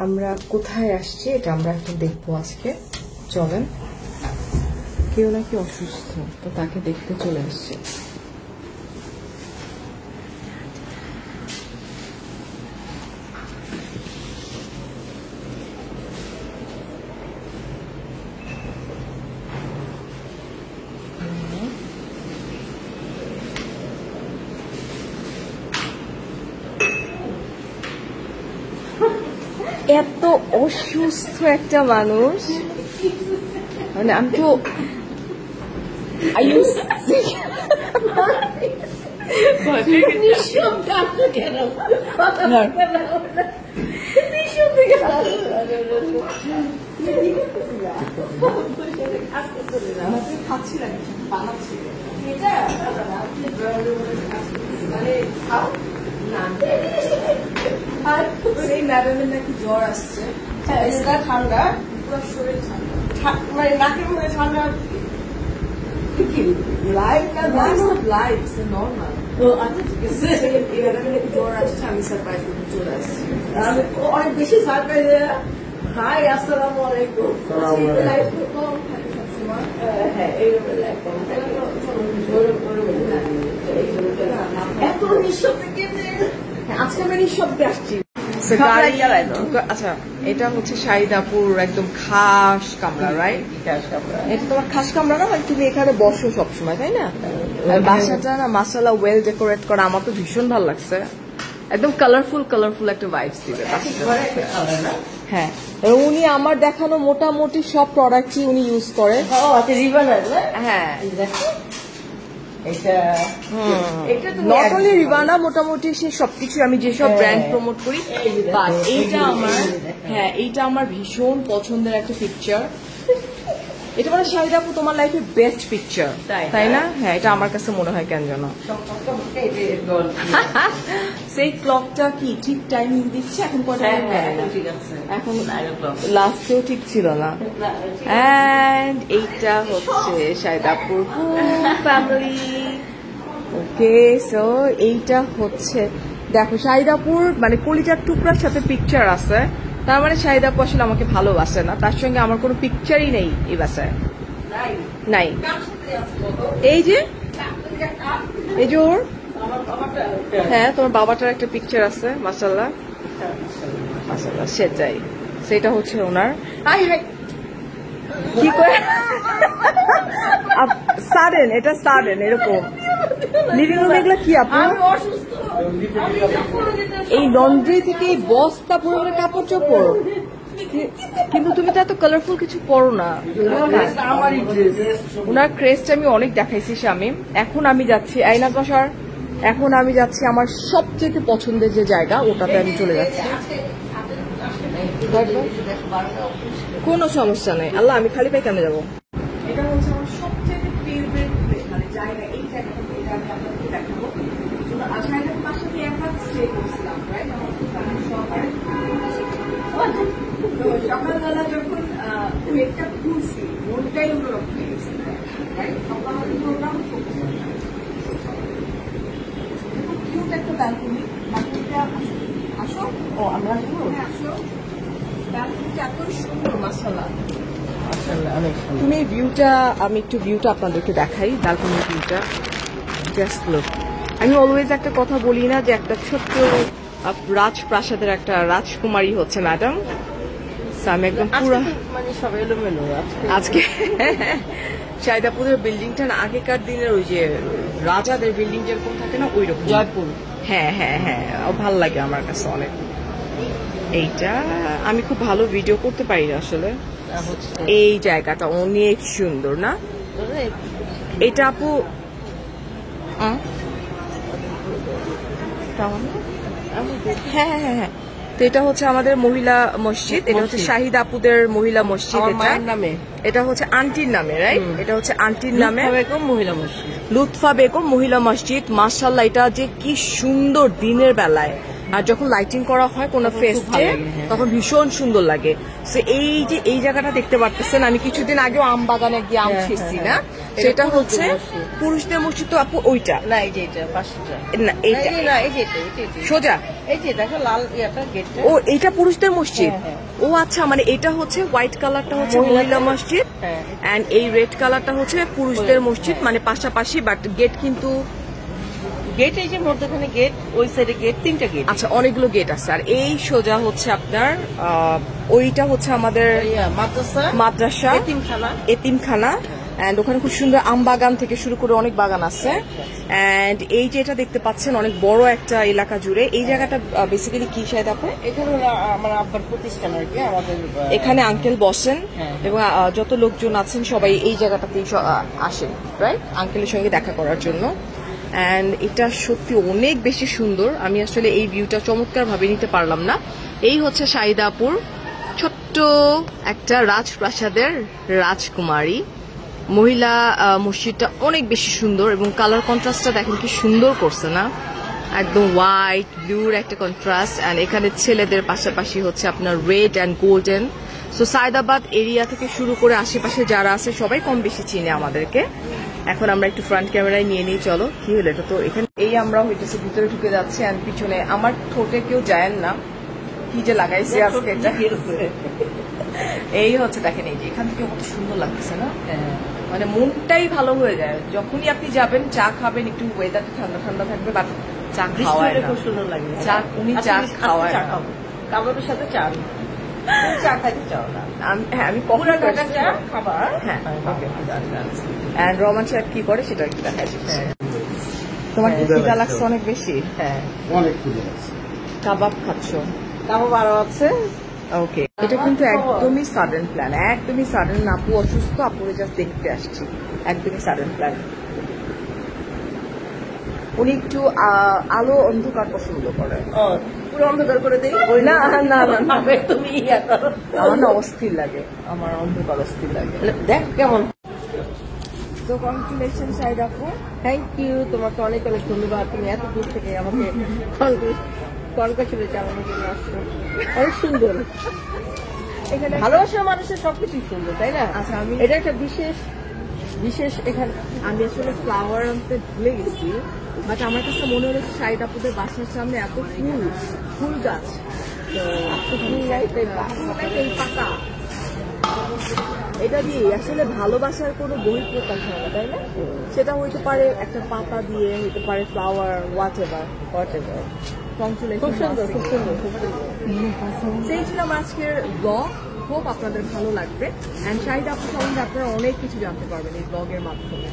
আমরা কোথায় আসছি এটা আমরা এখন দেখবো আজকে। চলেন, কেউ নাকি অসুস্থ, তো তাকে দেখতে চলে আসছে। এত অসুস্থ একটা মানুষ, মানে আমি তো ম্যাডামের নাকি জ্বর আসছে, ঠান্ডা পুরো শরীর ঠান্ডা, মানে নাকের মধ্যে ঠান্ডা লাইভ না লাইভ নর্মাল। ও আচ্ছা ঠিক আছে, এই ম্যাডামের নাকি জ্বর আসছে, আমি সারপ্রাইজ চলে আসছি। আমি অনেক বেশি সারপ্রাইজ। হাই, আসসালামু আলাইকুম। লাইভ তো কম থাকে সবসময়। হ্যাঁ, এইরকম লাইভ কম থাকে। এত নিঃশব্দে কেমনে? আজকে আমি নিঃশব্দে আসছি। আচ্ছা, এটা হচ্ছে শাহিদাপুর একদম খাস কামরা, রাইট? এটা তোমার খাস কামরা না, মানে তুমি এখানে বসো সবসময়, তাই না? বাসাটা না মাশাআল্লাহ ওয়েল ডেকোরেট করা, আমার তো ভীষণ ভালো লাগছে। একদম কালারফুল একটা ভাইবস দিবে। হ্যাঁ, উনি আমার দেখানো মোটামুটি সব প্রোডাক্টই উনি ইউজ করে। হ্যাঁ, নট অনলি রিভানা, মোটামুটি সে সবকিছু আমি যেসব ব্র্যান্ড প্রমোট করি। বাট এইটা আমার, হ্যাঁ এইটা আমার ভীষণ পছন্দের একটা পিকচার। এটা মানে শাহিদাপু তোমার লাইফের বেস্ট পিকচার, তাই না? হ্যাঁ, এটা আমার কাছে মনে হয় কেন যেন। সেই ক্লকটা কি ঠিক টাইমিং দিচ্ছে এখন? এখন লাস্টেও ঠিক ছিল না। এন্ড এইটা হচ্ছে শাহিদাপুর ফ্যামিলি। ওকে, সো এইটা হচ্ছে, দেখো শাহিদাপুর মানে কলিজার টুকরার সাথে পিকচার আছে, তার মানে শাহিদাপু আসলে আমাকে ভালোবাসে না, তার সঙ্গে আমার কোনো পিকচারই নেই এই বাসায়, নাই। এই যে ওর, হ্যাঁ তোমার বাবাটার একটা পিকচার আছে, মাশাআল্লাহ সেটাই, সেটা হচ্ছে ওনার। কি করে সাডেন, এটা সাডেন এরকম লিভিং রুম, এগুলো কি আপু? এই লন্ড্রি থেকে এই বস্তা পুরো কাপড় চোপড়, কিন্তু তুমি তো এত কালারফুল কিছু পরো না। ওনার ক্রেস্ট আমি অনেক দেখাইছি স্বামী। এখন আমি যাচ্ছি আইনাজ বাসার, এখন আমি যাচ্ছি আমার সবচেয়ে পছন্দের যে জায়গা, ওটাতে আমি চলে যাচ্ছি। কোনো সমস্যা নেই, আল্লাহ আমি খালি পাই কেন যাবো। এটা হচ্ছে আমার সবচেয়ে ফেভারিট মানে জায়গা, এই জায়গাটা এটা আমি আপনাদেরকে দেখাবো। আমার সাথে একবার স্টে করছিলাম, রাইট? সকালবেলা যখন প্লেটটা খুলছি, মনটাই অন্যরকম হয়ে গেছে, রাইট? প্রোগ্রাম কিউট একটা ব্যালকনি, ব্যালকনিটা আসো। ও আমরা আসো, ব্যালকনিটা এত সুন্দর, মাশাআল্লাহ। তুমি ভিউটা, আমি একটু ভিউটা আপনাদেরকে দেখাই, ব্যালকনির ভিউটা। Just look. আমি অলওয়েজ একটা কথা বলি না যে একটা ছোট্ট রাজপ্রাসাদের একটা রাজকুমারী হচ্ছে ম্যাডাম। আমি একদম পুরো মানে সব এলোমেলো আজকে। শাহিদাপুরের বিল্ডিংটা না আগেকার দিনের ওই যে রাজাদের বিল্ডিং যেরকম থাকে না, ওই রকম জয়পুর। হ্যাঁ হ্যাঁ হ্যাঁ, ভাল লাগে আমার কাছে অনেক। এইটা আমি খুব ভালো ভিডিও করতে পারি আসলে। এই জায়গাটা অনেক সুন্দর না? এটা আপু হ্যাঁ হ্যাঁ হ্যাঁ, তো এটা হচ্ছে আমাদের মহিলা মসজিদ, এটা হচ্ছে শাহিদ আপুদের মহিলা মসজিদ। এটা হচ্ছে আন্টির নামে, রাইট? এটা হচ্ছে আন্টির নামে মহিলা মসজিদ, লুৎফা বেগম মহিলা মসজিদ। মাশাআল্লাহ, এটা যে কি সুন্দর দিনের বেলায়, আর যখন লাইটিং করা হয় কোনো ফেস্টে তখন ভীষণ সুন্দর লাগে। তো এই যে এই জায়গাটা দেখতে পারতেছেন, আমি কিছুদিন আগেও আম বাগানে গিয়ে আম ছিঁড়ছি না, সেটা হচ্ছে পুরুষদের মসজিদ। তো আপু ওইটা না, এই যে এটা পাশেরটা না, এইটা না, এই যে এটা সোজা, এই যে দেখো লাল ইয়াটা গেটটা। ও এইটা পুরুষদের মসজিদ। ও আচ্ছা, মানে এটা হচ্ছে হোয়াইট কালারটা হচ্ছে মহিলা মসজিদ এন্ড এই রেড কালারটা হচ্ছে পুরুষদের মসজিদ, মানে পাশাপাশি, বাট গেট কিন্তু গেট এই যে মধ্যখানে গেট, ওই সাইডে গেট, 3টা গেট। আচ্ছা, অনেকগুলো গেট আছে। আর এই সোজা হচ্ছে আপনার ওইটা হচ্ছে আমাদের মাদ্রাসা, এতিমখানা এন্ড ওখানে খুব সুন্দর আম বাগান থেকে শুরু করে অনেক বাগান আছে। এন্ড এই যে এটা দেখতে পাচ্ছেন অনেক বড় একটা এলাকা জুড়ে। এই জায়গাটা বেসিক্যালি কি শায়দ আপু? এখানে আমার আব্বার প্রতিষ্ঠান আর কি, আমাদের এখানে আঙ্কেল বসেন এবং যত লোকজন আছেন সবাই এই জায়গাটাতেই আসেন, রাইট, আঙ্কেলের সঙ্গে দেখা করার জন্য। অ্যান্ড এটা সত্যি অনেক বেশি সুন্দর। আমি আসলে এই ভিউটা চমৎকার ভাবে নিতে পারলাম না। এই হচ্ছে শাহিদাপুর, ছোট্ট একটা রাজপ্রাসাদের রাজকুমারী। মহিলা মসজিদটা অনেক বেশি সুন্দর এবং কালার কন্ট্রাস্টটা দেখেন কি সুন্দর করছে না, একদম হোয়াইট ব্লুর একটা কন্ট্রাস্ট। অ্যান্ড এখানে ছেলেদের পাশাপাশি হচ্ছে আপনার red and golden. So Sayedabad area থেকে শুরু করে আশেপাশে যারা আছে সবাই কম বেশি চিনে আমাদেরকে। এখন আমরা একটু ফ্রন্ট ক্যামেরায় নিয়ে নিই, চলো। কি হলো এটা? তো এখানে এই আমরা হইতেছে ভিতরে ঢুকে যাচ্ছি আর পিছনে আমার ঠোঁটে কেউ যায় না, কি যে লাগাইছে আজকে এটা। এই হচ্ছে দেখেন, এই যে এখান থেকে কত সুন্দর লাগতেছে না, মানে মনটাই ভালো হয়ে যায়। যখনই আপনি যাবেন চা খাবেন, একটু ওয়েদারটা ঠান্ডা ঠান্ডা থাকবে, বাট চা খাওয়ায় না, খুব সুন্দর লাগে। চা উনি চা খাওয়ায় না, কাবাবের সাথে চা চা খাইতে চাও না? হ্যাঁ, আমি কখনো খাবার। হ্যাঁ, এন্ড রোমান শেফ কি করে সেটা একটু দেখা যাচ্ছে। তোমার কি খিদা লাগছে অনেক বেশি? হ্যাঁ, অনেক খিদে লাগছে। কাবাব খাচ্ছ? কাবাব আরো আছে। ওকে, এটা কিন্তু একদমই সাডেন প্ল্যান, একদমই সাডেন। আপু অসুস্থ, আপুরে জাস্ট দেখতে আসছি, একদমই সাডেন প্ল্যান। উনি একটু আলো অন্ধকার পছন্দ করে। পুরো অন্ধকার করে দিই? না না না, তুমি আমার না অস্থির লাগে, আমার অন্ধকার অস্থির লাগে। দেখ কেমন। তো কংগ্রেচুলেশন শাহিদ আপু। থ্যাংক ইউ, তোমাকে অনেক অনেক ধন্যবাদ। তুমি এত দূর থেকে আমাকে কংগ্রেচুলেট জানানোর জন্য আসছো। অনেক সুন্দর, এখানে ভালোবাসার মানুষের সবকিছুই সুন্দর, তাই না? আচ্ছা, আমি এটা একটা বিশেষ বিশেষ এখানে আমি আসলে ফ্লাওয়ার আনতে ভুলে গেছি, বাট আমার কাছে মনে হচ্ছে শাহিদ আপুদের বাসার সামনে এত ফুল গাছ, তো ফুল এই পাতা, এটা দিয়ে আসলে ভালোবাসার কোনো বহিঃপ্রকাশ হয় না, তাই না? সেটা হইতে পারে একটা পাতা দিয়ে, হইতে পারে ফ্লাওয়ার, হোয়াট এভার। খুব সুন্দর, খুব সুন্দর, খুব সুন্দর। সেই ছিল আমার আজকের ব্লগ। হোপ আপনাদের ভালো লাগবে। অ্যান্ড শাহিদ আপু সম্বন্ধে আপনারা অনেক কিছু জানতে পারবেন এই ব্লগের মাধ্যমে।